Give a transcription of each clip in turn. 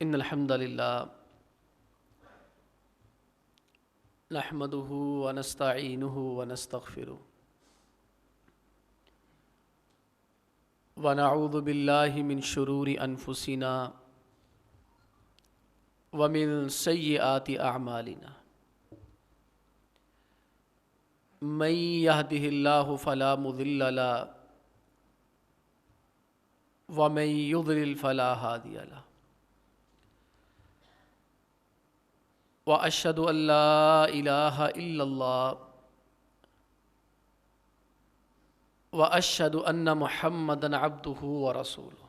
ان الحمد للہ نحمده ونستعینه ونستغفره ونعوذ باللہ من شرور انفسنا ومن سیئات اعمالنا من يهده اللہ فلا مضل له ومن يضلل فلا هادی له وأشهد أن لا إله إلا الله وأشهد أن محمدًا عبده ورسوله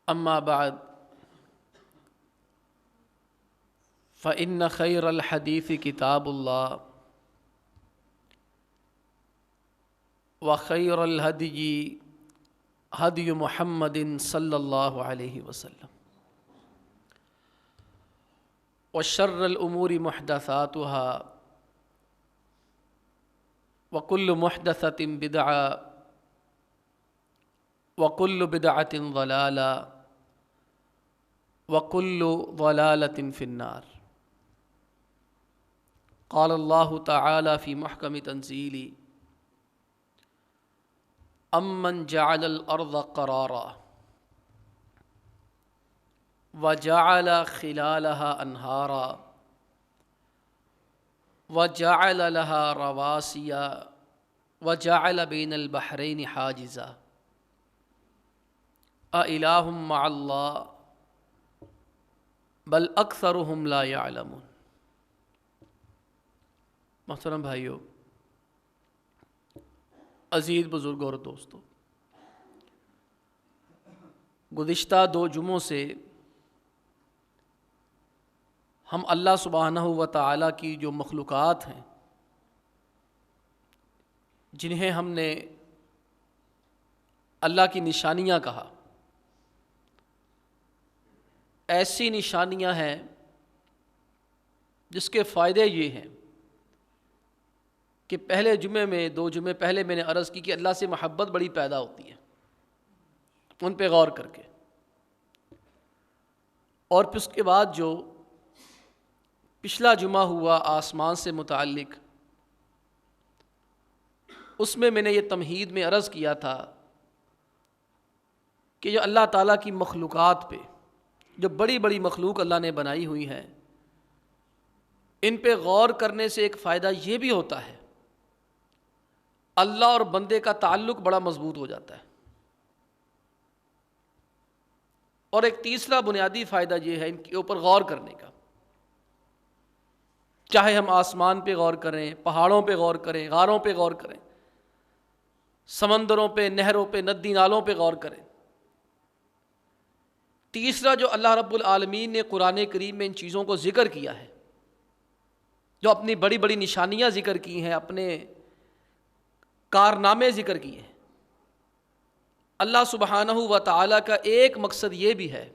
أما بعد فإن خير الحديث كتاب الله وخير الهدي هدي محمد صلى الله عليه وسلم وشر الأمور محدثاتها وكل محدثة بدعة وكل بدعة ضلالة وكل ضلالة في النار. قال الله تعالى في محكم تنزيله أمن جعل الأرض قرارا وجعل خلالها انہارا وجعل لها رواسیا وجعل بین البحرین حاجزا اإلہ مع اللہ بل اکثرهم لا يعلمون. محترم بھائیو، عزیز بزرگوں اور دوستو، گزشتہ 2 جمعوں سے ہم اللہ سبحانہ و تعالیٰ کی جو مخلوقات ہیں جنہیں ہم نے اللہ کی نشانیاں کہا، ایسی نشانیاں ہیں جس کے فائدے یہ ہیں کہ پہلے جمعے میں 2 جمعے پہلے میں نے عرض کی کہ اللہ سے محبت بڑی پیدا ہوتی ہے ان پہ غور کر کے، اور پھر اس کے بعد جو پچھلا جمعہ ہوا آسمان سے متعلق، اس میں نے یہ تمہید میں عرض کیا تھا کہ جو اللہ تعالیٰ کی مخلوقات پہ، جو بڑی بڑی مخلوق اللہ نے بنائی ہوئی ہیں، ان پہ غور کرنے سے ایک فائدہ یہ بھی ہوتا ہے، اللہ اور بندے کا تعلق بڑا مضبوط ہو جاتا ہے، اور ایک تیسرا بنیادی فائدہ یہ ہے ان کے اوپر غور کرنے کا، چاہے ہم آسمان پہ غور کریں، پہاڑوں پہ غور کریں، غاروں پہ غور کریں، سمندروں پہ، نہروں پہ، ندی نالوں پہ غور کریں۔ تیسرا جو اللہ رب العالمین نے قرآن کریم میں ان چیزوں کو ذکر کیا ہے، جو اپنی بڑی بڑی نشانیاں ذکر کی ہیں، اپنے کارنامے ذکر کیے ہیں، اللہ سبحانہ و تعالیٰ کا ایک مقصد یہ بھی ہے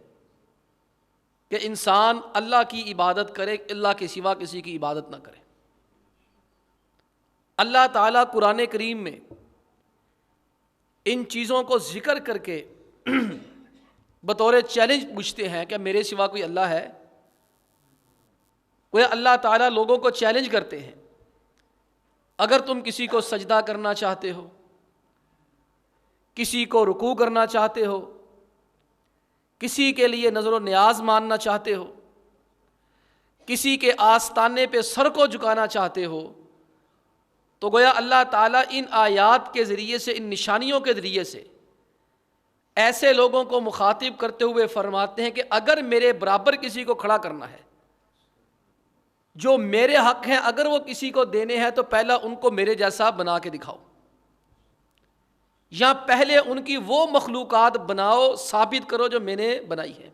کہ انسان اللہ کی عبادت کرے، اللہ کے سوا کسی کی عبادت نہ کرے۔ اللہ تعالیٰ قرآن کریم میں ان چیزوں کو ذکر کر کے بطور چیلنج پوچھتے ہیں کہ میرے سوا کوئی اللہ ہے؟ وہ اللہ تعالیٰ لوگوں کو چیلنج کرتے ہیں، اگر تم کسی کو سجدہ کرنا چاہتے ہو، کسی کو رکوع کرنا چاہتے ہو، کسی کے لیے نظر و نیاز ماننا چاہتے ہو، کسی کے آستانے پہ سر کو جھکانا چاہتے ہو، تو گویا اللہ تعالیٰ ان آیات کے ذریعے سے، ان نشانیوں کے ذریعے سے ایسے لوگوں کو مخاطب کرتے ہوئے فرماتے ہیں کہ اگر میرے برابر کسی کو کھڑا کرنا ہے، جو میرے حق ہیں اگر وہ کسی کو دینے ہیں، تو پہلا ان کو میرے جیسا بنا کے دکھاؤ، یا پہلے ان کی وہ مخلوقات بناؤ، ثابت کرو جو میں نے بنائی ہے۔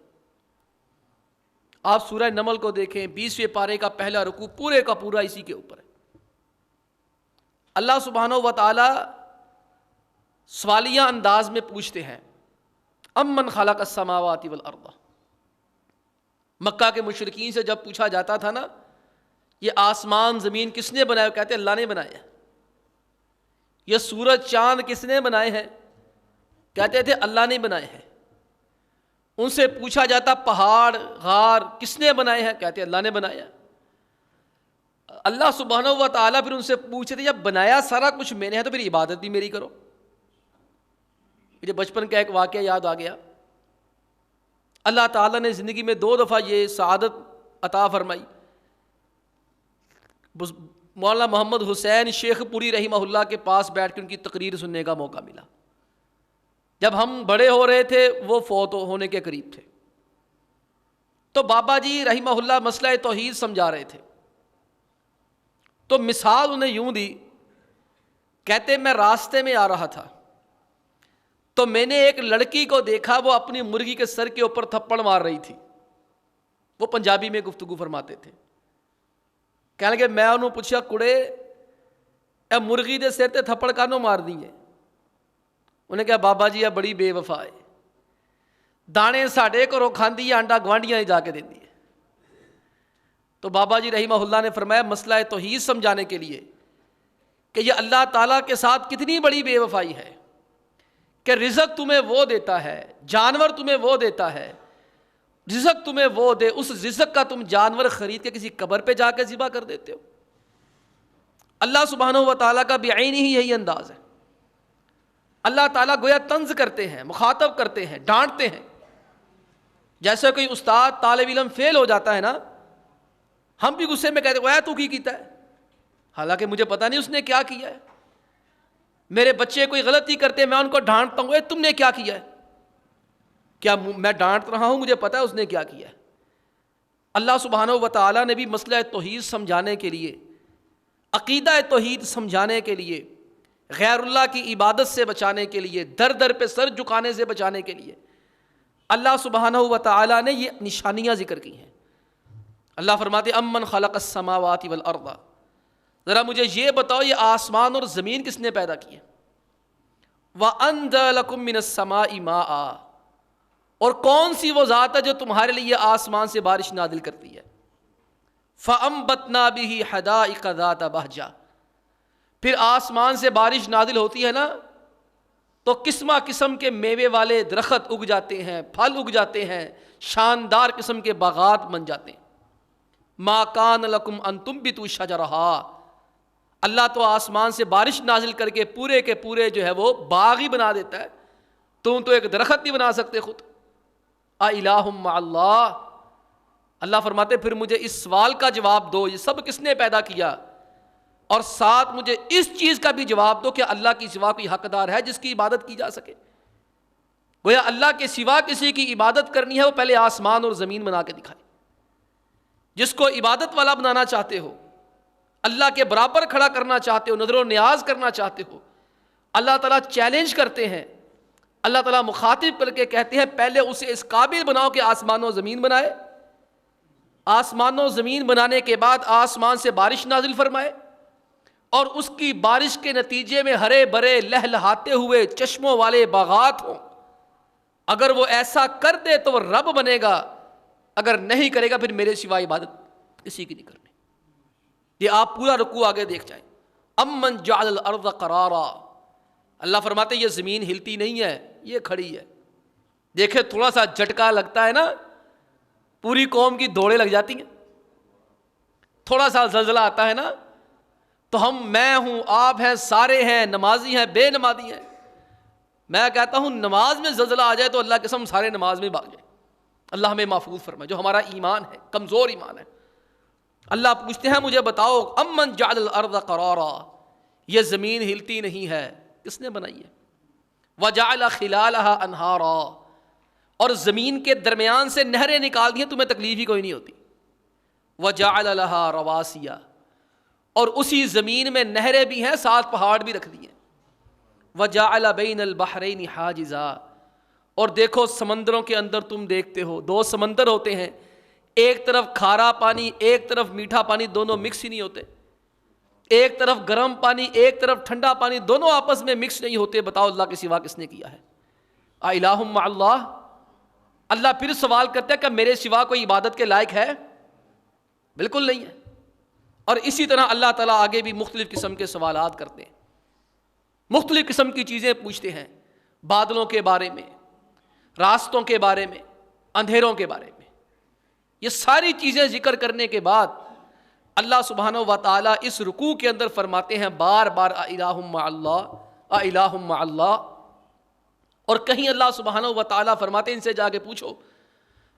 آپ سورہ نمل کو دیکھیں، 20ویں پارے کا پہلا رکوع پورے کا پورا اسی کے اوپر ہے۔ اللہ سبحانہ و تعالی سوالیہ انداز میں پوچھتے ہیں، امن خلق السماوات والارض۔ مکہ کے مشرکین سے جب پوچھا جاتا تھا نا، یہ آسمان زمین کس نے بنایا، کہتے اللہ نے بنایا۔ یہ سورج چاند کس نے بنائے ہیں، کہتے تھے اللہ نے بنائے ہیں۔ ان سے پوچھا جاتا پہاڑ غار کس نے بنائے ہیں؟ کہتے اللہ نے بنایا۔ اللہ سبحانہ و تعالیٰ پھر ان سے پوچھتے تھے جب بنایا سارا کچھ میں نے ہے تو پھر عبادت بھی میری کرو۔ مجھے بچپن کا ایک واقعہ یاد آ گیا، اللہ تعالیٰ نے زندگی میں 2 دفعہ یہ سعادت عطا فرمائی۔ مولانا محمد حسین شیخ پوری رحمہ اللہ کے پاس بیٹھ کے ان کی تقریر سننے کا موقع ملا۔ جب ہم بڑے ہو رہے تھے وہ فوت ہونے کے قریب تھے، تو بابا جی رحمہ اللہ مسئلہ توحید سمجھا رہے تھے، تو مثال انہیں یوں دی، کہتے میں راستے میں آ رہا تھا تو میں نے ایک لڑکی کو دیکھا، وہ اپنی مرغی کے سر کے اوپر تھپڑ مار رہی تھی۔ وہ پنجابی میں گفتگو فرماتے تھے، کہنے لگے میں انہوں پوچھا کڑے اے مرغی دے سر تے تھپڑ کانوں مار دی ہے؟ انہیں کہا بابا جی یہ بڑی بے وفا ہے، دانے ساڈے گھروں کھاندی ہے، انڈا گوانڈیاں جا کے دیندی ہے۔ تو بابا جی رحمہ اللہ نے فرمایا مسئلہ توحید سمجھانے کے لیے کہ یہ اللہ تعالیٰ کے ساتھ کتنی بڑی بے وفائی ہے کہ رزق تمہیں وہ دیتا ہے، جانور تمہیں وہ دیتا ہے، رزق تمہیں وہ دے، اس رزق کا تم جانور خرید کے کسی قبر پہ جا کے ذبح کر دیتے ہو۔ اللہ سبحانہ و تعالیٰ کا بعینی ہی یہی انداز ہے۔ اللہ تعالیٰ گویا طنز کرتے ہیں، مخاطب کرتے ہیں، ڈانٹتے ہیں۔ جیسے کوئی استاد طالب علم فیل ہو جاتا ہے نا، ہم بھی غصے میں کہتے ہیں تو کی کیتا ہے، حالانکہ مجھے پتا نہیں اس نے کیا کیا ہے۔ میرے بچے کوئی غلطی کرتے ہیں میں ان کو ڈانٹتا ہوں تم نے کیا کیا ہے؟ کیا میں ڈانٹ رہا ہوں؟ مجھے پتا ہے اس نے کیا کیا ہے۔ اللہ سبحانہ و تعالیٰ نے بھی مسئلہ توحید سمجھانے کے لیے، عقیدہ توحید سمجھانے کے لیے، غیر اللہ کی عبادت سے بچانے کے لیے، در در پہ سر جھکانے سے بچانے کے لیے اللہ سبحانہ و تعالیٰ نے یہ نشانیاں ذکر کی ہیں۔ اللہ فرماتے امن خلق السماوات والارض، ذرا مجھے یہ بتاؤ یہ آسمان اور زمین کس نے پیدا کیے؟ وَأَنزَلَ لَكُم مِّنَ السَّمَاءِ مَاءً، اور کون سی وہ ذات ہے جو تمہارے لیے آسمان سے بارش نازل کرتی ہے؟ فَأَنبَتْنَا بِهِ حَدَائِقَ ذَاتَ بَهْجَةٍ، پھر آسمان سے بارش نازل ہوتی ہے نا تو قسمہ قسم کے میوے والے درخت اگ جاتے ہیں، پھل اگ جاتے ہیں، شاندار قسم کے باغات بن جاتے ہیں۔ مَا كَانَ لَكُمْ أَن تُنبِتُوا شَجَرَهَا، اللہ تو آسمان سے بارش نازل کر کے پورے کے پورے جو ہے وہ باغ ہی بنا دیتا ہے، تم تو ایک درخت نہیں بنا سکتے خود۔ اَإِلَٰهٌ مَّعَ اللَّهِ، اللہ فرماتے پھر مجھے اس سوال کا جواب دو یہ سب کس نے پیدا کیا، اور ساتھ مجھے اس چیز کا بھی جواب دو کہ اللہ کی سوا کوئی حقدار ہے جس کی عبادت کی جا سکے؟ گویا اللہ کے سوا کسی کی عبادت کرنی ہے وہ پہلے آسمان اور زمین بنا کے دکھائے۔ جس کو عبادت والا بنانا چاہتے ہو، اللہ کے برابر کھڑا کرنا چاہتے ہو، نظر و نیاز کرنا چاہتے ہو، اللہ تعالیٰ چیلنج کرتے ہیں، اللہ تعالیٰ مخاطب کر کے کہتے ہیں پہلے اسے اس قابل بناؤ کہ آسمان و زمین بنائے، آسمان و زمین بنانے کے بعد آسمان سے بارش نازل فرمائے، اور اس کی بارش کے نتیجے میں ہرے بھرے لہلہاتے ہوئے چشموں والے باغات ہوں۔ اگر وہ ایسا کر دے تو وہ رب بنے گا، اگر نہیں کرے گا پھر میرے سوا عبادت کسی کی نہیں کرنی۔ یہ آپ پورا رکوع آگے دیکھ جائیں۔ امن جعل الارض قرارا، اللہ فرماتے یہ زمین ہلتی نہیں ہے، یہ کھڑی ہے۔ دیکھیں تھوڑا سا جھٹکا لگتا ہے نا پوری قوم کی دوڑیں لگ جاتی ہیں، تھوڑا سا زلزلہ آتا ہے نا تو میں ہوں، آپ ہیں، سارے ہیں، نمازی ہیں، بے نمازی ہیں۔ میں کہتا ہوں نماز میں زلزلہ آ جائے تو اللہ کی قسم سارے نماز میں بھاگ جائیں، اللہ ہمیں محفوظ فرمائے۔ جو ہمارا ایمان ہے کمزور ایمان ہے، اللہ پوچھتے ہیں مجھے بتاؤ امن جعل الارض قرارا، یہ زمین ہلتی نہیں ہے کس نے بنائی ہے؟ وجعل خلالها انہارا، اور زمین کے درمیان سے نہریں نکال دی ہیں، تمہیں تکلیف ہی کوئی نہیں ہوتی۔ وجعل لها رواسیا، اور اسی زمین میں نہریں بھی ہیں ساتھ پہاڑ بھی رکھ دیے۔ وجعل بین البحرین حاجزا، اور دیکھو سمندروں کے اندر تم دیکھتے ہو 2 سمندر ہوتے ہیں، ایک طرف کھارا پانی ایک طرف میٹھا پانی، دونوں مکس ہی نہیں ہوتے، ایک طرف گرم پانی ایک طرف ٹھنڈا پانی، دونوں آپس میں مکس نہیں ہوتے۔ بتاؤ اللہ کے سوا کس نے کیا ہے؟ اِلٰہٌ مع اللہ، اللہ پھر سوال کرتا ہے کہ میرے سوا کوئی عبادت کے لائق ہے؟ بالکل نہیں ہے۔ اور اسی طرح اللہ تعالیٰ آگے بھی مختلف قسم کے سوالات کرتے ہیں، مختلف قسم کی چیزیں پوچھتے ہیں، بادلوں کے بارے میں، راستوں کے بارے میں، اندھیروں کے بارے میں. یہ ساری چیزیں ذکر کرنے کے بعد اللہ سبحانہ و تعالیٰ اس رکوع کے اندر فرماتے ہیں بار بار اِلٰہٌ مع اللہ اِلٰہٌ مع اللہ. اور کہیں اللہ سبحانہ و تعالیٰ فرماتے ہیں ان سے جا کے پوچھو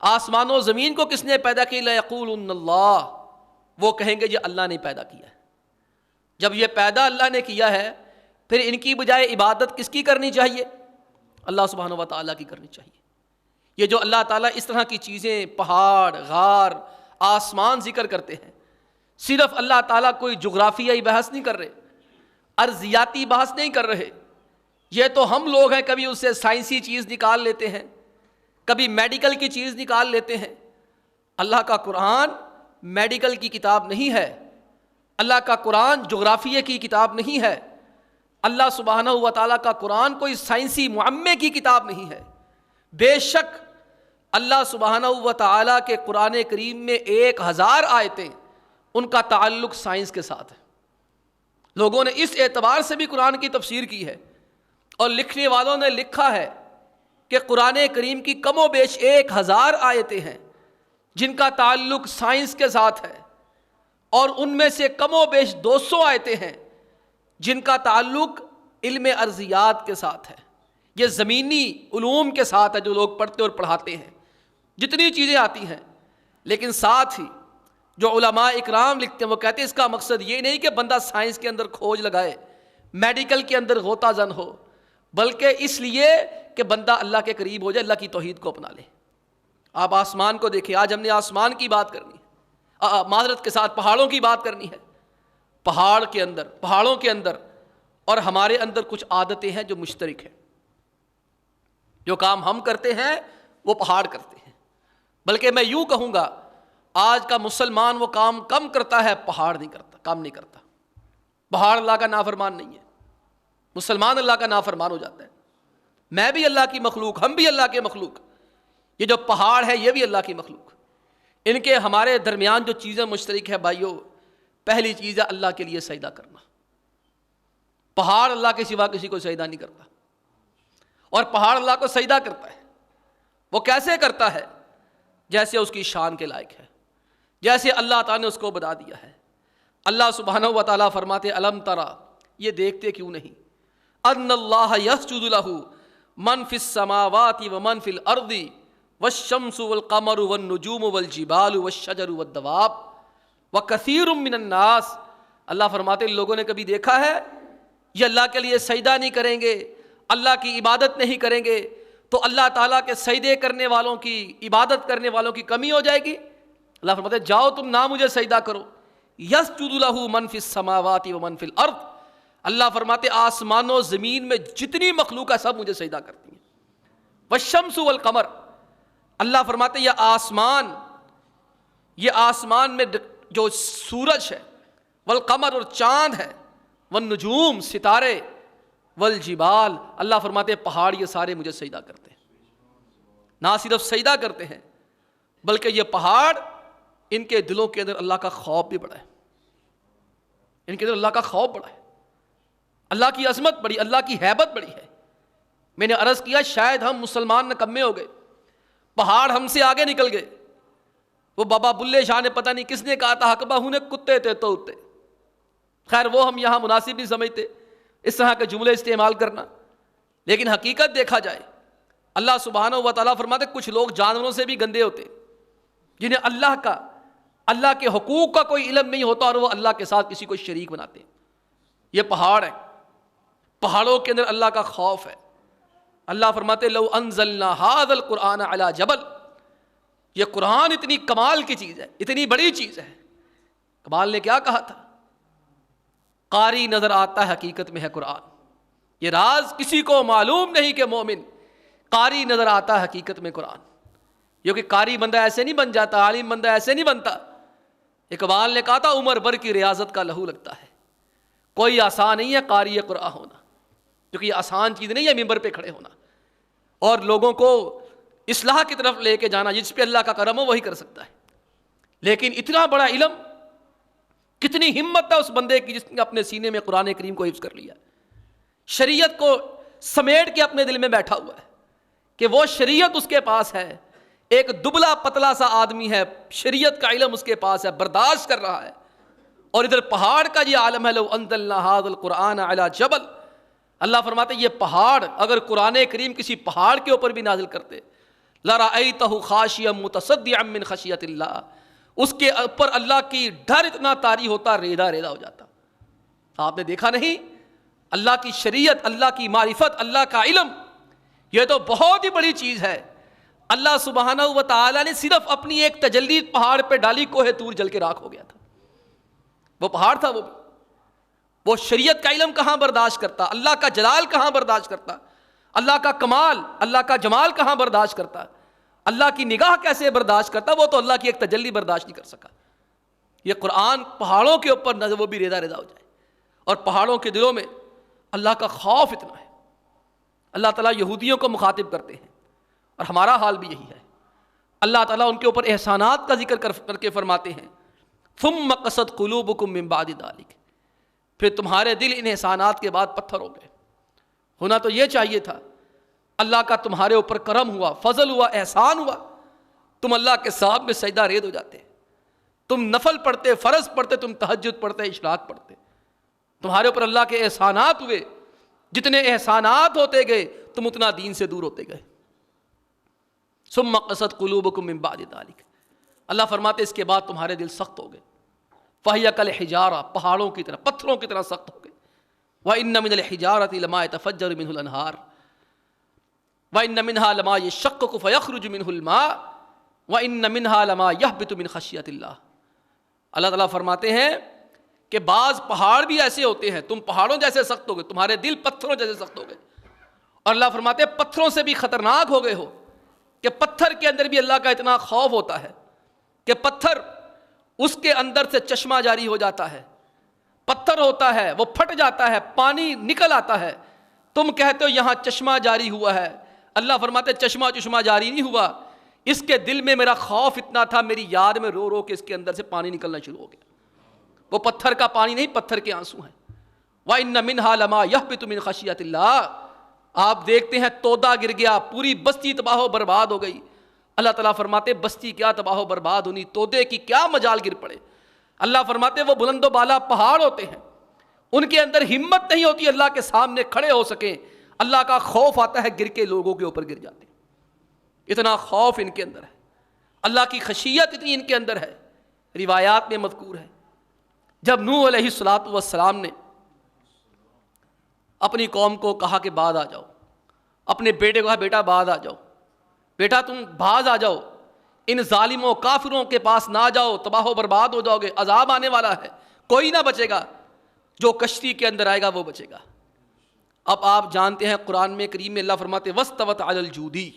آسمان و زمین کو کس نے پیدا کی؟ لَيَقُولُنَّ اللَّهُ، وہ کہیں گے یہ اللہ نے پیدا کیا ہے. جب یہ پیدا اللہ نے کیا ہے پھر ان کی بجائے عبادت کس کی کرنی چاہیے؟ اللہ سبحانہ و تعالیٰ کی کرنی چاہیے. یہ جو اللہ تعالیٰ اس طرح کی چیزیں پہاڑ، غار، آسمان ذکر کرتے ہیں، صرف اللہ تعالیٰ کوئی جغرافیائی بحث نہیں کر رہے، ارضیاتی بحث نہیں کر رہے. یہ تو ہم لوگ ہیں کبھی اس سے سائنسی چیز نکال لیتے ہیں، کبھی میڈیکل کی چیز نکال لیتے ہیں. اللہ کا قرآن میڈیکل کی کتاب نہیں ہے، اللہ کا قرآن جغرافیے کی کتاب نہیں ہے، اللہ سبحانہ و تعالیٰ کا قرآن کوئی سائنسی معمے کی کتاب نہیں ہے. بے شک اللہ سبحانہ و تعالیٰ کے قرآن کریم میں 1000 آیتیں ان کا تعلق سائنس کے ساتھ ہے. لوگوں نے اس اعتبار سے بھی قرآن کی تفسیر کی ہے اور لکھنے والوں نے لکھا ہے کہ قرآن کریم کی کم و بیش 1000 آیتیں ہیں جن کا تعلق سائنس کے ساتھ ہے، اور ان میں سے کم و بیش 200 آیتیں ہیں جن کا تعلق علم ارضیات کے ساتھ ہے. یہ زمینی علوم کے ساتھ ہے جو لوگ پڑھتے اور پڑھاتے ہیں، جتنی چیزیں آتی ہیں. لیکن ساتھ ہی جو علماء اکرام لکھتے ہیں وہ کہتے ہیں اس کا مقصد یہ نہیں کہ بندہ سائنس کے اندر کھوج لگائے، میڈیکل کے اندر غوطہ زن ہو، بلکہ اس لیے کہ بندہ اللہ کے قریب ہو جائے، اللہ کی توحید کو اپنا لے. آپ آسمان کو دیکھیں، آج ہم نے آسمان کی بات کرنی ہے، معذرت کے ساتھ پہاڑوں کی بات کرنی ہے. پہاڑوں کے اندر اور ہمارے اندر کچھ عادتیں ہیں جو مشترک ہیں. جو کام ہم کرتے ہیں وہ پہاڑ کرتے ہیں، بلکہ میں یوں کہوں گا آج کا مسلمان وہ کام کم کرتا ہے، پہاڑ نہیں کرتا، کام نہیں کرتا. پہاڑ اللہ کا نافرمان نہیں ہے، مسلمان اللہ کا نافرمان ہو جاتا ہے. میں بھی اللہ کی مخلوق، ہم بھی اللہ کے مخلوق. یہ جو پہاڑ ہے یہ بھی اللہ کی مخلوق. ان کے ہمارے درمیان جو چیزیں مشترک ہے بھائیو، پہلی چیز ہے اللہ کے لیے سجدہ کرنا. پہاڑ اللہ کے سوا کسی کو سجدہ نہیں کرتا، اور پہاڑ اللہ کو سجدہ کرتا ہے. وہ کیسے کرتا ہے؟ جیسے اس کی شان کے لائق ہے، جیسے اللہ تعالیٰ نے اس کو بتا دیا ہے. اللہ سبحانہ و تعالیٰ فرماتے الم ترا، یہ دیکھتے کیوں نہیں، ان اللہ یسجد لہ من فی السماوات ومن فی الارض والشمس والقمر والنجوم والجبال والشجر والدواب وکثیر من الناس. اللہ فرماتے لوگوں نے کبھی دیکھا ہے یہ اللہ کے لیے سجدہ نہیں کریں گے، اللہ کی عبادت نہیں کریں گے تو اللہ تعالیٰ کے سجدے کرنے والوں کی، عبادت کرنے والوں کی کمی ہو جائے گی؟ اللہ فرماتے جاؤ تم نہ مجھے سجدہ کرو. یسجد لہ من فی السماوات ومن فی الارض، اللہ فرماتے آسمان و زمین میں جتنی مخلوق ہے سب مجھے سجدہ کرتی ہیں. والشمس والقمر، اللہ فرماتے یہ آسمان میں جو سورج ہے، والقمر اور چاند ہے، والنجوم ستارے، والجبال، اللہ فرماتے پہاڑ یہ سارے مجھے سجدہ کرتے ہیں. نہ صرف سجدہ کرتے ہیں بلکہ یہ پہاڑ ان کے دلوں کے اندر اللہ کا خوف بھی بڑا ہے. ان کے اندر اللہ کا خوف بڑا ہے، اللہ کی عظمت بڑی، اللہ کی ہیبت بڑی ہے. میں نے عرض کیا شاید ہم مسلمان نکمے ہو گئے، پہاڑ ہم سے آگے نکل گئے. وہ بابا بلے شاہ نے پتہ نہیں کس نے کہا تھا حقبہ ہونے کتے تھے تو اتے. خیر وہ ہم یہاں مناسب نہیں سمجھتے اس طرح کے جملے استعمال کرنا، لیکن حقیقت دیکھا جائے اللہ سبحانہ و تعالیٰ فرماتے کچھ لوگ جانوروں سے بھی گندے ہوتے، جنہیں اللہ کے حقوق کا کوئی علم نہیں ہوتا اور وہ اللہ کے ساتھ کسی کو شریک بناتے ہیں. یہ پہاڑ ہے، پہاڑوں کے اندر اللہ کا خوف ہے. اللہ فرماتے لو انزلنا ھذا القرآن علی جبل، یہ قرآن اتنی کمال کی چیز ہے، اتنی بڑی چیز ہے. کمال نے کیا کہا تھا؟ قاری نظر آتا ہے حقیقت میں ہے قرآن. یہ راز کسی کو معلوم نہیں کہ مومن قاری نظر آتا ہے حقیقت میں قرآن. کیونکہ قاری بندہ ایسے نہیں بن جاتا، عالم بندہ ایسے نہیں بنتا. اقبال نے کہا تھا عمر بھر کی ریاضت کا لہو لگتا ہے. کوئی آسان نہیں ہے قاری قرآن ہونا، کیونکہ یہ آسان چیز نہیں ہے ممبر پہ کھڑے ہونا اور لوگوں کو اصلاح کی طرف لے کے جانا. جس پہ اللہ کا کرم ہو وہی کر سکتا ہے. لیکن اتنا بڑا علم، کتنی ہمت ہے اس بندے کی جس نے اپنے سینے میں قرآن کریم کو حفظ کر لیا، شریعت کو سمیٹ کے اپنے دل میں بیٹھا ہوا ہے کہ وہ شریعت اس کے پاس ہے ایک دبلا پتلا سا آدمی ہے، شریعت کا علم اس کے پاس ہے، برداشت کر رہا ہے، اور ادھر پہاڑ کا یہ عالم ہے، لو انزلنا ھذا القرآن علی جبل، اللہ فرماتے ہیں یہ پہاڑ اگر قرآن کریم کسی پہاڑ کے اوپر بھی نازل کرتے، لرأیتہ خاشعا متصدعا من خشیۃ اللہ، اس کے اوپر اللہ کی ڈر اتنا طاری ہوتا، ریدا ریدا ہو جاتا۔ آپ نے دیکھا نہیں، اللہ کی شریعت، اللہ کی معرفت، اللہ کا علم، یہ تو بہت ہی بڑی چیز ہے۔ اللہ سبحانہ و تعالیٰ نے صرف اپنی ایک تجلی پہاڑ پہ ڈالی، کوہ طور جل کے راکھ ہو گیا تھا۔ وہ پہاڑ تھا، وہ شریعت کا علم کہاں برداشت کرتا، اللہ کا جلال کہاں برداشت کرتا، اللہ کا کمال، اللہ کا جمال کہاں برداشت کرتا، اللہ کی نگاہ کیسے برداشت کرتا، وہ تو اللہ کی ایک تجلی برداشت نہیں کر سکا۔ یہ قرآن پہاڑوں کے اوپر نظر وہ بھی ریدا ریدا ہو جائے، اور پہاڑوں کے دلوں میں اللہ کا خوف اتنا ہے۔ اللہ تعالیٰ یہودیوں کو مخاطب کرتے ہیں، اور ہمارا حال بھی یہی ہے۔ اللہ تعالیٰ ان کے اوپر احسانات کا ذکر کر کے فرماتے ہیں، ثم قست قلوبکم من بعد ذلک، پھر تمہارے دل ان احسانات کے بعد پتھر ہو گئے۔ ہونا تو یہ چاہیے تھا، اللہ کا تمہارے اوپر کرم ہوا، فضل ہوا، احسان ہوا، تم اللہ کے سامنے سجدہ ریز ہو جاتے، تم نفل پڑھتے، فرض پڑھتے، تم تہجد پڑھتے، اشراق پڑھتے، تمہارے اوپر اللہ کے احسانات ہوئے، جتنے احسانات ہوتے گئے تم اتنا دین سے دور ہوتے گئے۔ ثم قست قلوبکم من بعد ذلک، اللہ فرماتے اس کے بعد تمہارے دل سخت ہو گئے، فہی کالحجارہ، پہاڑوں کی طرح، پتھروں کی طرح سخت ہو گئے، وَإِنَّ مِنَ الْحِجَارَةِ لَمَا يَتَفَجَّرُ مِنْهُ الْأَنْهَارُ وَإِنَّ مِنْهَا لَمَا يَشَّقَّقُ فَيَخْرُجُ مِنْهُ الْمَاءُ وَإِنَّ مِنْهَا لَمَا يَهْبِطُ مِنْ خَشْيَةِ اللَّهِ۔ اللہ تعالیٰ فرماتے ہیں کہ بعض پہاڑ بھی ایسے ہوتے ہیں، تم پہاڑوں جیسے سخت ہو گئے، تمہارے دل پتھروں جیسے سخت ہو گئے، اور اللہ فرماتے ہیں پتھروں سے بھی خطرناک ہو گئے ہو، کہ پتھر کے اندر بھی اللہ کا اتنا خوف ہوتا ہے کہ پتھر اس کے اندر سے چشمہ جاری ہو جاتا ہے، پتھر ہوتا ہے وہ پھٹ جاتا ہے، پانی نکل آتا ہے، تم کہتے ہو یہاں چشمہ جاری ہوا ہے، اللہ فرماتے چشمہ جاری نہیں ہوا، اس کے دل میں میرا خوف اتنا تھا، میری یاد میں رو رو کے اس کے اندر سے پانی نکلنا شروع ہو گیا۔ وہ پتھر کا پانی نہیں، پتھر کے آنسو ہیں۔ وَإِنَّ مِنْهَا لَمَا يَهْبِطُ مِنْ خَشْيَةِ اللَّهِ، آپ دیکھتے ہیں تودا گر گیا، پوری بستی تباہ و برباد ہو گئی۔ اللہ تعالیٰ فرماتے بستی کیا تباہ و برباد ہونی، تودے کی کیا مجال گر پڑے۔ اللہ فرماتے وہ بلند و بالا پہاڑ ہوتے ہیں، ان کے اندر ہمت نہیں ہوتی اللہ کے سامنے کھڑے ہو سکیں، اللہ کا خوف آتا ہے گر کے لوگوں کے اوپر گر جاتے، اتنا خوف ان کے اندر ہے، اللہ کی خشیت اتنی ان کے اندر ہے۔ روایات میں مذکور ہے جب نوح علیہ السلام نے اپنی قوم کو کہا کہ بعد آ جاؤ، اپنے بیٹے کو کہا بیٹا بعد آ جاؤ، بیٹا تم باز آ جاؤ، ان ظالموں کافروں کے پاس نہ جاؤ، تباہ و برباد ہو جاؤ گے، عذاب آنے والا ہے، کوئی نہ بچے گا، جو کشتی کے اندر آئے گا وہ بچے گا۔ اب آپ جانتے ہیں قرآن میں کریم میں اللہ فرماتے وَاسْتَوَتْ عَلَى الْجُودِي،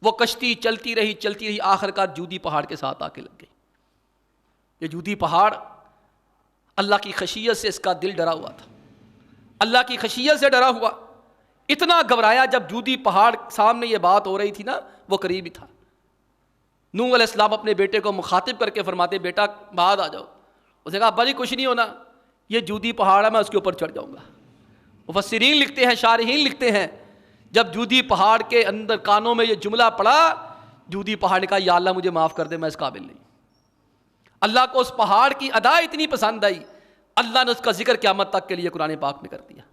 وہ کشتی چلتی رہی، آخر کار جودی پہاڑ کے ساتھ آ کے لگ گئی۔ یہ جودی پہاڑ اللہ کی خشیت سے اس کا دل ڈرا ہوا تھا، اللہ کی خشیت سے ڈرا ہوا، اتنا گھبرایا جب جودی پہاڑ سامنے یہ بات ہو رہی تھی نا، وہ قریب ہی تھا۔ نوح علیہ السلام اپنے بیٹے کو مخاطب کر کے فرماتے بیٹا بعد آ جاؤ، اس نے کہا ابا جی کچھ نہیں ہونا، یہ جودی پہاڑ ہے میں اس کے اوپر چڑھ جاؤں گا۔ مفسرین لکھتے ہیں، شارحین لکھتے ہیں جب جودی پہاڑ کے اندر کانوں میں یہ جملہ پڑا، جودی پہاڑ نے کہا یا اللہ مجھے معاف کر دے، میں اس قابل نہیں۔ اللہ کو اس پہاڑ کی ادا اتنی پسند آئی، اللہ نے اس کا ذکر قیامت تک کے لیے قرآن پاک میں کر دیا۔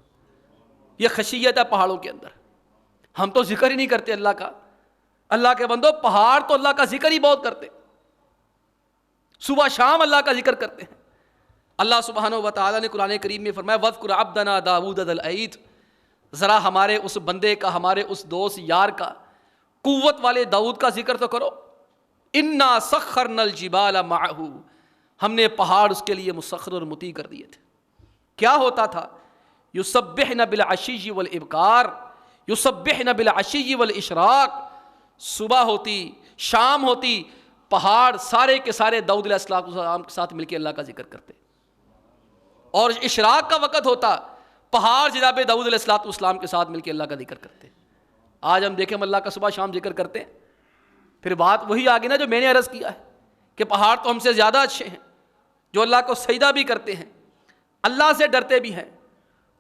یہ خشیت ہے پہاڑوں کے اندر، ہم تو ذکر ہی نہیں کرتے اللہ کا۔ اللہ کے بندو پہاڑ تو اللہ کا ذکر ہی بہت کرتے، صبح شام اللہ کا ذکر کرتے ہیں۔ اللہ سبحانہ و تعالیٰ نے قرآن کریم میں فرمایا وَاذْكُرْ عَبْدَنَا دَاوُودَ ذَا الْأَيْدِ، ذرا ہمارے اس بندے کا، ہمارے اس دوست یار کا، قوت والے داؤد کا ذکر تو کرو۔ اِنَّا سَخَّرْنَا الْجِبَالَ مَعَهُ، ہم نے پہاڑ اس کے لیے مسخر اور مطیع کر دیے تھے۔ کیا ہوتا تھا؟ یسبحن بالعشی والابکار، یسبحن بالعشی والاشراق، صبح ہوتی شام ہوتی پہاڑ سارے کے سارے داؤد علیہ السلام کے ساتھ مل کے اللہ کا ذکر کرتے، اور اشراق کا وقت ہوتا پہاڑ جناب داؤد علیہ السلام کے ساتھ مل کے اللہ کا ذکر کرتے۔ آج ہم دیکھیں ہم اللہ کا صبح شام ذکر کرتے ہیں، پھر بات وہی آگے نا جو میں نے عرض کیا ہے کہ پہاڑ تو ہم سے زیادہ اچھے ہیں، جو اللہ کو سجدہ بھی کرتے ہیں، اللہ سے ڈرتے بھی ہیں،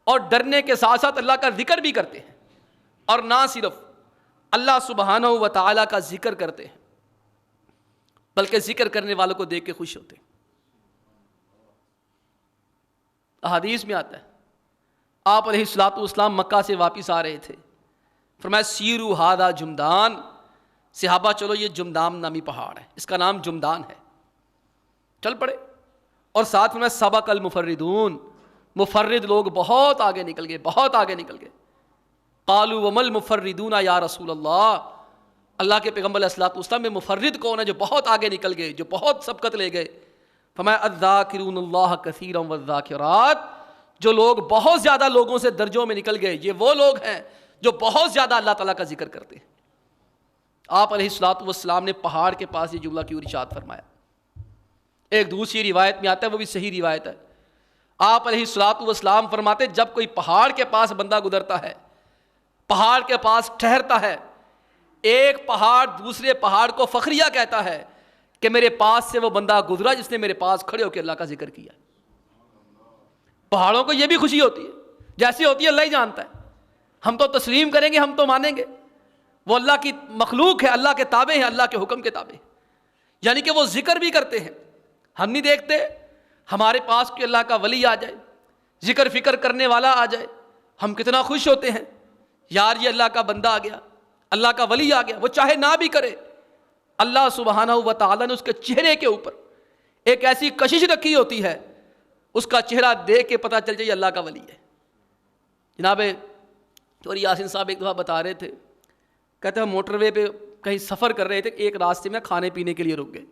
اور ڈرنے کے ساتھ ساتھ اللہ کا ذکر بھی کرتے ہیں، اور نہ صرف اللہ سبحانہ و تعالیٰ کا ذکر کرتے ہیں، بلکہ ذکر کرنے والوں کو دیکھ کے خوش ہوتے ہیں۔ احادیث میں آتا ہے آپ علیہ الصلوۃ والسلام مکہ سے واپس آ رہے تھے، فرمایا سیرو ہادہ جمدان، صحابہ چلو یہ جمدان نامی پہاڑ ہے، اس کا نام جمدان ہے، چل پڑے۔ اور ساتھ میں سبق المفردون، مفرد لوگ بہت آگے نکل گئے، بہت آگے نکل گئے۔ قالوا وما المفردون یا رسول اللہ کے پیغمبر علیہ الصلوۃ والسلام میں مفرد کون ہے جو بہت آگے نکل گئے، جو بہت سبقت لے گئے؟ فرمایا الذاکرون اللہ کثیرا والذاکرات، جو لوگ بہت زیادہ لوگوں سے درجوں میں نکل گئے، یہ وہ لوگ ہیں جو بہت زیادہ اللہ تعالیٰ کا ذکر کرتے ہیں۔ آپ علیہ الصلوۃ والسلام نے پہاڑ کے پاس یہ جملہ کیوں ارشاد فرمایا؟ ایک دوسری روایت میں آتا ہے، وہ بھی صحیح روایت ہے، آپ علیہ الصلوۃ والسلام فرماتے جب کوئی پہاڑ کے پاس بندہ گزرتا ہے، پہاڑ کے پاس ٹھہرتا ہے، ایک پہاڑ دوسرے پہاڑ کو فخریہ کہتا ہے کہ میرے پاس سے وہ بندہ گزرا جس نے میرے پاس کھڑے ہو کے اللہ کا ذکر کیا۔ پہاڑوں کو یہ بھی خوشی ہوتی ہے، جیسی ہوتی ہے اللہ ہی جانتا ہے، ہم تو تسلیم کریں گے، ہم تو مانیں گے، وہ اللہ کی مخلوق ہے، اللہ کے تابع ہیں، اللہ کے حکم کے تابع، یعنی کہ وہ ذکر بھی کرتے ہیں۔ ہم نہیں دیکھتے ہمارے پاس کہ اللہ کا ولی آ جائے، ذکر فکر کرنے والا آ جائے، ہم کتنا خوش ہوتے ہیں، یار یہ اللہ کا بندہ آ گیا، اللہ کا ولی آ گیا، وہ چاہے نہ بھی کرے، اللہ سبحانہ و تعالیٰ نے اس کے چہرے کے اوپر ایک ایسی کشش رکھی ہوتی ہے، اس کا چہرہ دیکھ کے پتہ چل جائے یہ اللہ کا ولی ہے۔ جناب چوری یاسین صاحب ایک دفعہ بتا رہے تھے، کہتے ہیں موٹر وے پہ کہیں سفر کر رہے تھے، ایک راستے میں کھانے پینے کے لیے رک گئے،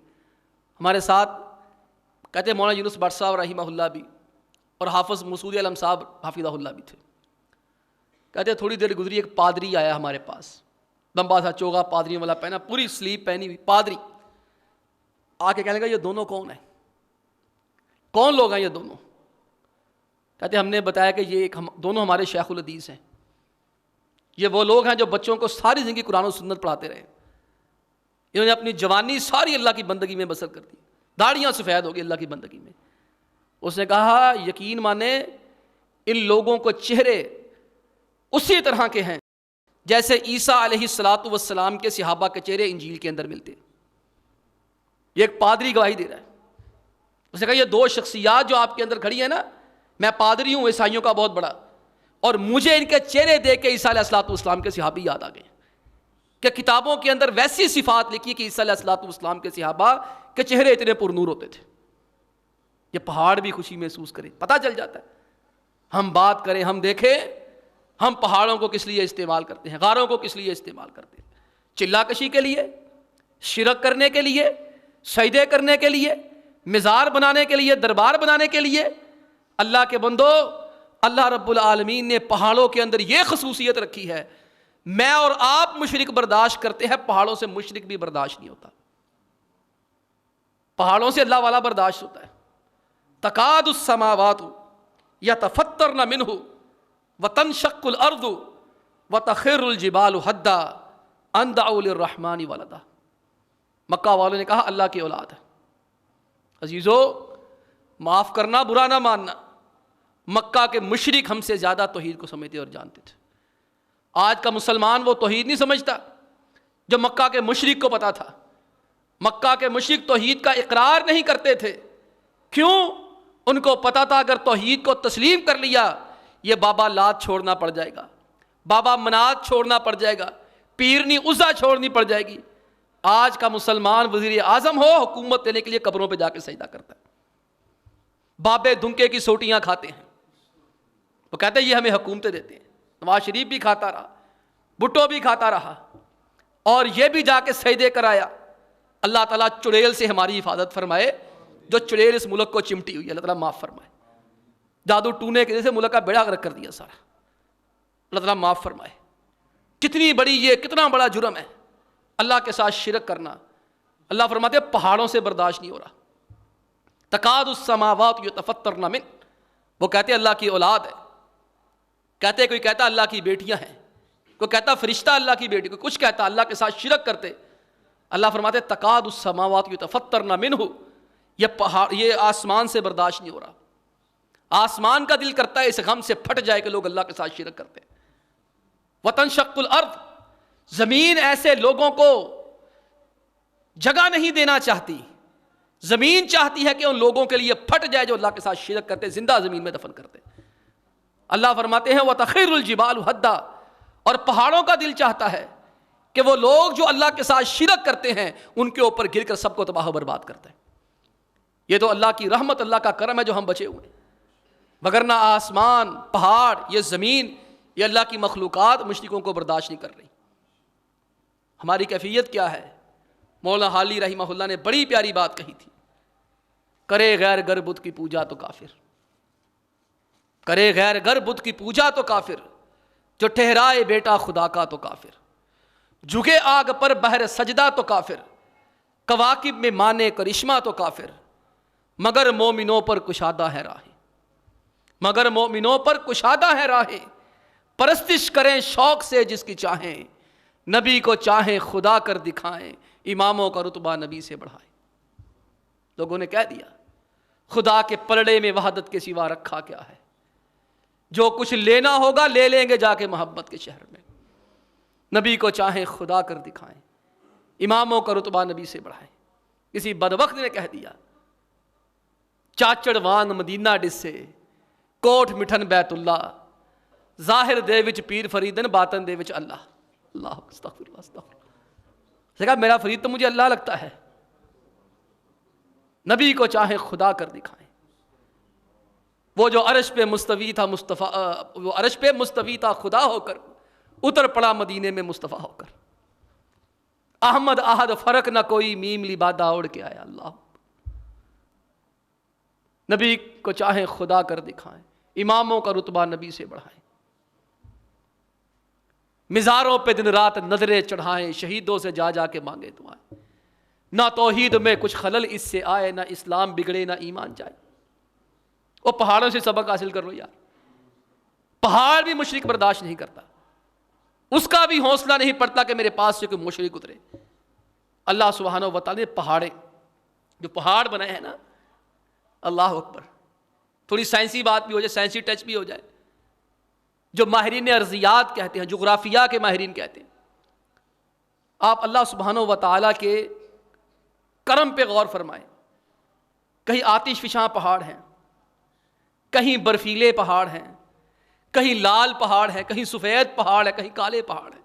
ہمارے ساتھ کہتے ہیں مولانا یونس بٹ صاحب رحمہ اللہ بھی اور حافظ مسعود علم صاحب حافظہ اللہ بھی تھے۔ کہتے ہیں تھوڑی دیر گزری، ایک پادری آیا ہمارے پاس، لمبا سا چوگا پادریوں والا پہنا، پوری سلیپ پہنی ہوئی پادری، آ کے کہنے لگا یہ دونوں کون ہیں، کون لوگ ہیں یہ دونوں؟ کہتے ہم نے بتایا کہ یہ دونوں ہمارے شیخ الحدیث ہیں، یہ وہ لوگ ہیں جو بچوں کو ساری زندگی قرآن و سنت پڑھاتے رہے، انہوں نے اپنی جوانی ساری اللہ کی بندگی میں بسر کر دی، داڑیاں سفید ہو گئی اللہ کی بندگی میں۔ اس نے کہا یقین مانے ان لوگوں کو چہرے اسی طرح کے ہیں جیسے عیسیٰ علیہ الصلوۃ والسلام کے صحابہ کے چہرے انجیل کے اندر ملتے۔ یہ ایک پادری گواہی دے رہا ہے، اس نے کہا یہ دو شخصیات جو آپ کے اندر کھڑی ہیں نا، میں پادری ہوں عیسائیوں کا بہت بڑا، اور مجھے ان کے چہرے دیکھ کے عیسیٰ علیہ الصلوۃ والسلام کے صحابی یاد آ گئے کہ کتابوں کے اندر ویسی صفات لکھی کہ عیسیٰ علیہ الصلوۃ والسلام کے صحابہ کے چہرے اتنے پر نور ہوتے تھے۔ یہ پہاڑ بھی خوشی محسوس کرے، پتہ چل جاتا ہے، ہم بات کریں، ہم دیکھیں ہم پہاڑوں کو کس لیے استعمال کرتے ہیں، غاروں کو کس لیے استعمال کرتے ہیں، چلا کشی کے لیے، شرک کرنے کے لیے، سجدے کرنے کے لیے، مزار بنانے کے لیے، دربار بنانے کے لیے۔ اللہ کے بندو، اللہ رب العالمین نے پہاڑوں کے اندر یہ خصوصیت رکھی ہے، میں اور آپ مشرک برداشت کرتے ہیں، پہاڑوں سے مشرک بھی برداشت نہیں ہوتا، پہاڑوں سے اللہ والا برداشت ہوتا ہے۔ تکاد السماوات یتفطرن منہ وتنشق الارض وتخر الجبال حدا ان دعوا للرحمن ولدا۔ مکہ والوں نے کہا اللہ کی اولاد ہے۔ عزیزو معاف کرنا، برا نہ ماننا، مکہ کے مشرک ہم سے زیادہ توحید کو سمجھتے اور جانتے تھے۔ آج کا مسلمان وہ توحید نہیں سمجھتا جو مکہ کے مشرک کو پتا تھا۔ مکہ کے مشرک توحید کا اقرار نہیں کرتے تھے، کیوں؟ ان کو پتا تھا اگر توحید کو تسلیم کر لیا یہ بابا لات چھوڑنا پڑ جائے گا، بابا منات چھوڑنا پڑ جائے گا، پیرنی عزا چھوڑنی پڑ جائے گی۔ آج کا مسلمان وزیر اعظم ہو، حکومت دینے کے لیے قبروں پہ جا کے سجدہ کرتا ہے، بابے دھنکے کی سوٹیاں کھاتے ہیں، وہ کہتے ہیں یہ ہمیں حکومتیں دیتے ہیں۔ نواز شریف بھی کھاتا رہا، بھٹو بھی کھاتا رہا، اور یہ بھی جا کے سجدے کرایا۔ اللہ تعالیٰ چڑیل سے ہماری حفاظت فرمائے، جو چڑیل اس ملک کو چمٹی ہوئی ہے، اللہ تعالیٰ معاف فرمائے۔ جادو ٹونے کے جیسے ملک کا بیڑا غرق کر دیا سارا، اللہ تعالیٰ معاف فرمائے۔ کتنی بڑی یہ کتنا بڑا جرم ہے اللہ کے ساتھ شرک کرنا۔ اللہ فرماتے ہیں پہاڑوں سے برداشت نہیں ہو رہا۔ تکاد السماوات یتفطرن من، وہ کہتے اللہ کی اولاد ہے، کہتے کوئی کہتا اللہ کی بیٹیاں ہیں، کوئی کہتا فرشتہ اللہ کی بیٹی، کوئی کچھ کہتا، اللہ کے ساتھ شرک کرتے۔ اللہ فرماتے تکاد السماوات یتفطرن منہ، یہ پہاڑ، یہ آسمان سے برداشت نہیں ہو رہا۔ آسمان کا دل کرتا ہے اس غم سے پھٹ جائے کہ لوگ اللہ کے ساتھ شرک کرتے ہیں۔ وتنشق الارض، زمین ایسے لوگوں کو جگہ نہیں دینا چاہتی، زمین چاہتی ہے کہ ان لوگوں کے لیے پھٹ جائے جو اللہ کے ساتھ شرک کرتے، زندہ زمین میں دفن کرتے۔ اللہ فرماتے ہیں وَتَخِرُّ الْجِبَالُ هَدًّا، اور پہاڑوں کا دل چاہتا ہے کہ وہ لوگ جو اللہ کے ساتھ شرک کرتے ہیں ان کے اوپر گر کر سب کو تباہ و برباد کرتے ہیں۔ یہ تو اللہ کی رحمت، اللہ کا کرم ہے جو ہم بچے ہوئے ہیں، وگرنہ آسمان، پہاڑ، یہ زمین، یہ اللہ کی مخلوقات مشرکوں کو برداشت نہیں کر رہی۔ ہماری کیفیت کیا ہے؟ مولانا حالی رحمہ اللہ نے بڑی پیاری بات کہی تھی، کرے غیر گر بت کی پوجا تو کافر، کرے غیر گر بت کی پوجا تو کافر، جو ٹھہرائے بیٹا خدا کا تو کافر، جھکے آگ پر بہر سجدہ تو کافر، کواکب میں مانے کرشمہ تو کافر، مگر مومنوں پر کشادہ ہے راہیں، مگر مومنوں پر کشادہ ہے راہیں، پرستش کریں شوق سے جس کی چاہیں، نبی کو چاہیں خدا کر دکھائیں، اماموں کا رتبہ نبی سے بڑھائیں۔ لوگوں نے کہہ دیا خدا کے پلڑے میں وحدت کے سوا رکھا کیا ہے، جو کچھ لینا ہوگا لے لیں گے جا کے محبت کے شہر میں، نبی کو چاہیں خدا کر دکھائیں، اماموں کا رتبہ نبی سے بڑھائیں۔ کسی بدبخت نے کہہ دیا چاچڑ وانگ مدینہ ڈسے، کوٹ مٹھن بیت اللہ، ظاہر دے وچ پیر فریدن باطن دے وچ اللہ۔ اللہ استغفر اللہ استغفر اللہ، کہا میرا فرید تو مجھے اللہ لگتا ہے، نبی کو چاہیں خدا کر دکھائیں۔ وہ جو عرش پہ مستوی تھا وہ عرش پہ مستوی تھا خدا ہو کر، اتر پڑا مدینے میں مصطفیٰ ہو کر، احمد احد فرق نہ کوئی، میم لبادہ اڑ کے آیا۔ اللہ نبی کو چاہیں خدا کر دکھائیں، اماموں کا رتبہ نبی سے بڑھائیں، مزاروں پہ دن رات نظریں چڑھائیں، شہیدوں سے جا جا کے مانگے دعائیں، نہ توحید میں کچھ خلل اس سے آئے، نہ اسلام بگڑے نہ ایمان جائے۔ وہ پہاڑوں سے سبق حاصل کر لو یار، پہاڑ بھی مشرک برداشت نہیں کرتا، اس کا بھی حوصلہ نہیں پڑتا کہ میرے پاس سے کوئی مشرک اترے۔ اللہ سبحانہ و تعالی نے پہاڑیں، جو پہاڑ بنائے ہیں نا، اللہ اکبر، تھوڑی سائنسی بات بھی ہو جائے، سائنسی ٹچ بھی ہو جائے، جو ماہرین ارضیات کہتے ہیں، جغرافیہ کے ماہرین کہتے ہیں، آپ اللہ سبحانہ و تعالیٰ کے کرم پہ غور فرمائیں۔ کہیں آتش فشاں پہاڑ ہیں، کہیں برفیلے پہاڑ ہیں، کہیں لال پہاڑ ہے، کہیں سفید پہاڑ ہے، کہیں کالے پہاڑ ہیں،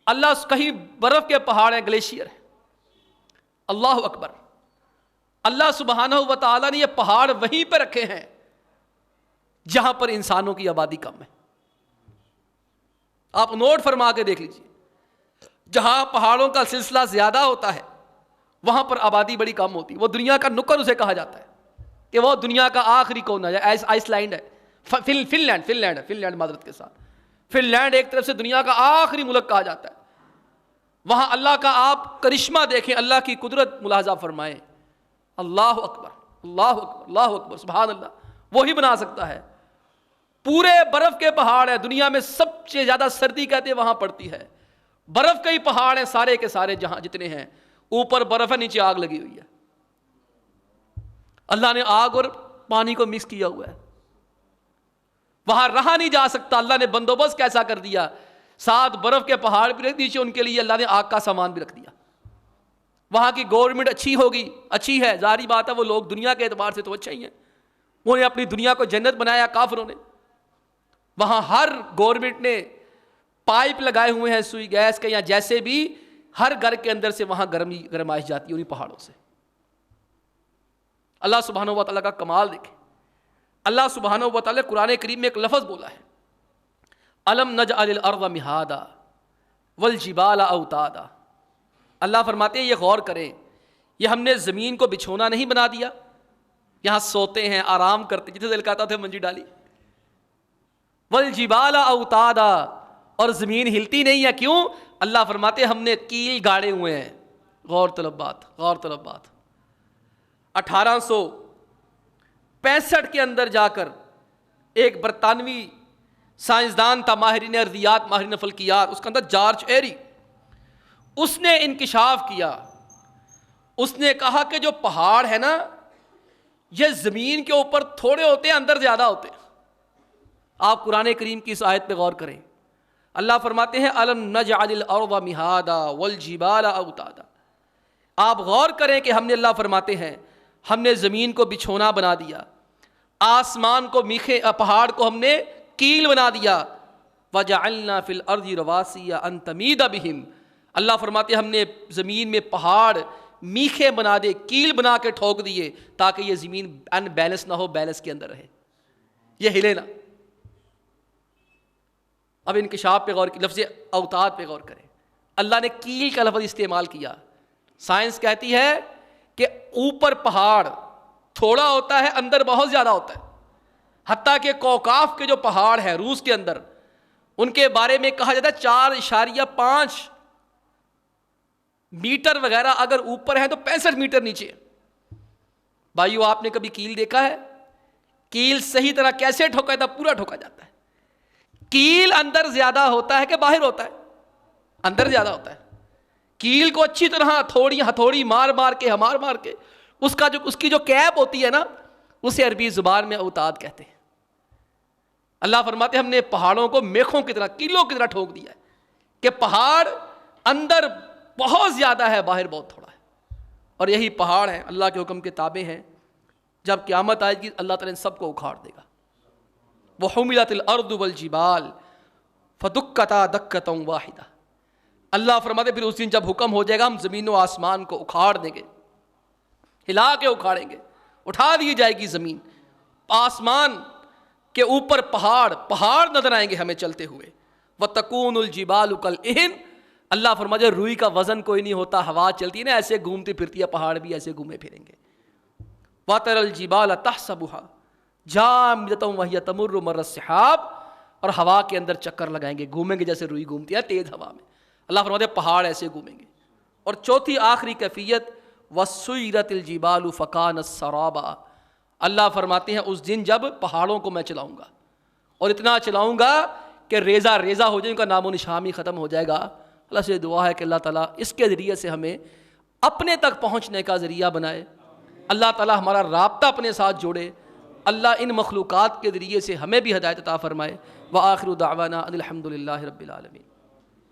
اللہ کہیں برف کے پہاڑ ہیں، گلیشیئر ہیں۔ اللہ اکبر، اللہ سبحانہ و تعالیٰ نے یہ پہاڑ وہیں پہ رکھے ہیں جہاں پر انسانوں کی آبادی کم ہے۔ آپ نوٹ فرما کے دیکھ لیجئے، جہاں پہاڑوں کا سلسلہ زیادہ ہوتا ہے وہاں پر آبادی بڑی کم ہوتی ہے۔ وہ دنیا کا نکر اسے کہا جاتا ہے کہ وہ دنیا کا آخری کونا ہے۔ آئس لینڈ ہے، فن لینڈ معذرت کے ساتھ، فن لینڈ ایک طرف سے دنیا کا آخری ملک کہا جاتا ہے۔ وہاں اللہ کا آپ کرشمہ دیکھیں، اللہ کی قدرت ملاحظہ فرمائیں۔ اللہ اکبر اللہ اکبر اللہ اکبر، سبحان اللہ، وہی بنا سکتا ہے۔ پورے برف کے پہاڑ ہیں، دنیا میں سب سے زیادہ سردی کہتے ہیں وہاں پڑتی ہے، برف کے ہی پہاڑ ہیں سارے کے سارے، جہاں جتنے ہیں اوپر برف ہے، نیچے آگ لگی ہوئی ہے۔ اللہ نے آگ اور پانی کو مکس کیا ہوا ہے، وہاں رہا نہیں جا سکتا۔ اللہ نے بندوبست کیسا کر دیا، ساتھ برف کے پہاڑ بھی رکھ دیے، ان کے لیے اللہ نے آگ کا سامان بھی رکھ دیا۔ وہاں کی گورنمنٹ اچھی ہوگی، اچھی ہے، ظاہری بات ہے، وہ لوگ دنیا کے اعتبار سے تو اچھا ہی ہیں، انہوں نے اپنی دنیا کو جنت بنایا کافروں نے۔ وہاں ہر گورنمنٹ نے پائپ لگائے ہوئے ہیں سوئی گیس کے، یا جیسے بھی ہر گھر کے اندر سے وہاں گرمائش جاتی ہے انہیں پہاڑوں سے۔ اللہ سبحانہ و تعالیٰ کا کمال دیکھیں، اللہ سبحانہ و تعالیٰ قرآن کریم میں ایک لفظ بولا ہے، الم نجعل الارض مہادا والجبال اوتادا۔ اللہ فرماتے ہیں یہ غور کریں، یہ ہم نے زمین کو بچھونا نہیں بنا دیا، یہاں سوتے ہیں، آرام کرتے، جتنے دل کہتا تھے منجی ڈالی۔ والجبال اوتادا، اور زمین ہلتی نہیں ہے، کیوں؟ اللہ فرماتے ہیں ہم نے کیل گاڑے ہوئے ہیں۔ غور طلب بات، غور طلب بات۔ 1865 کے اندر جا کر ایک برطانوی سائنسدان تھا، ماہرین ارضیات، ماہرین فلکیات، اس کا اندر جارج ایری، اس نے انکشاف کیا، اس نے کہا کہ جو پہاڑ ہے نا، یہ زمین کے اوپر تھوڑے ہوتے ہیں، اندر زیادہ ہوتے ہیں۔ آپ قرآن کریم کی اس آیت پہ غور کریں، اللہ فرماتے ہیں الم نجعل الارض مہادا والجبال اوتادا. آپ غور کریں کہ ہم نے، اللہ فرماتے ہیں ہم نے زمین کو بچھونا بنا دیا، آسمان کو میخے، پہاڑ کو ہم نے کیل بنا دیا. وجعلنا فی الارض رواسیا ان تمید بہم. اللہ فرماتے ہیں ہم نے زمین میں پہاڑ میخے بنا دے، کیل بنا کے ٹھوک دیے تاکہ یہ زمین ان بیلنس نہ ہو، بیلنس کے اندر رہے، یہ ہلے نہ. اب انکشاف پہ غور کی، لفظ اوتاد پہ غور کریں. اللہ نے کیل کا لفظ استعمال کیا. سائنس کہتی ہے کہ اوپر پہاڑ تھوڑا ہوتا ہے، اندر بہت زیادہ ہوتا ہے. حتیٰ کہ کوکاف کے جو پہاڑ ہیں روس کے اندر، ان کے بارے میں کہا جاتا ہے 4.5 میٹر وغیرہ اگر اوپر ہے تو 65 میٹر نیچے. بھائیو آپ نے کبھی کیل دیکھا ہے؟ کیل صحیح طرح کیسے ٹھوکا جاتا ہے؟ پورا ٹھوکا جاتا ہے. کیل اندر زیادہ ہوتا ہے کہ باہر ہوتا ہے؟ اندر زیادہ ہوتا ہے. کیل کو اچھی طرح ہتھوڑی مار کے اس کی جو کیپ ہوتی ہے نا، اسے عربی زبان میں اوتاد کہتے ہیں. اللہ فرماتے ہیں ہم نے پہاڑوں کو میخوں کی طرح، کیلوں کی طرح ٹھوک دیا ہے کہ پہاڑ اندر بہت زیادہ ہے، باہر بہت تھوڑا ہے. اور یہی پہاڑ ہیں، اللہ کے حکم کے تابع ہیں. جب قیامت آئے گی اللہ تعالیٰ ان سب کو اکھاڑ دے گا. وَحُمِلَتِ الْأَرْضُ وَالْجِبَالُ فَدُكَّتَا دَكَّةً وَاحِدَةً. اللہ فرماتے پھر اس دن جب حکم ہو جائے گا ہم زمین و آسمان کو اکھاڑ دیں گے، ہلا کے اکھاڑیں گے، اٹھا دی جائے گی زمین. آسمان کے اوپر پہاڑ نظر آئیں گے ہمیں چلتے ہوئے. وَتَكُونُ الْجِبَالُ كَالْإِهْنِ. اللہ فرماتے روئی کا وزن کوئی نہیں ہوتا، ہوا چلتی ہے نا ایسے گھومتی پھرتی ہے، پہاڑ بھی ایسے گھومے پھریں گے. وَتَرَى الْجِبَالَ تَحْسَبُهَا جَامِدَةً وَهِيَ تَمُرُّ مَرَّ السَّحَابِ. اور ہوا کے اندر چکر لگائیں گے، گھومیں گے جیسے روئی گھومتی ہے تیز ہوا میں. اللہ فرماتے پہاڑ ایسے گھومیں گے. اور چوتھی آخری کیفیت وَسُيِّرَتِ الْجِبَالُ فَكَانَتْ سَرَابًا. اللہ فرماتے ہیں اس دن جب پہاڑوں کو میں چلاؤں گا، اور اتنا چلاؤں گا کہ ریزہ ہو جائے، ان کا نام و نشان ہی ختم ہو جائے گا. اللہ سے دعا ہے کہ اللہ تعالیٰ اس کے ذریعے سے ہمیں اپنے تک پہنچنے کا ذریعہ بنائے. اللہ تعالیٰ ہمارا رابطہ اپنے ساتھ جوڑے. اللہ ان مخلوقات کے ذریعے سے ہمیں بھی ہدایت عطا فرمائے. وآخر دعوانا ان الحمد للہ رب العالمین.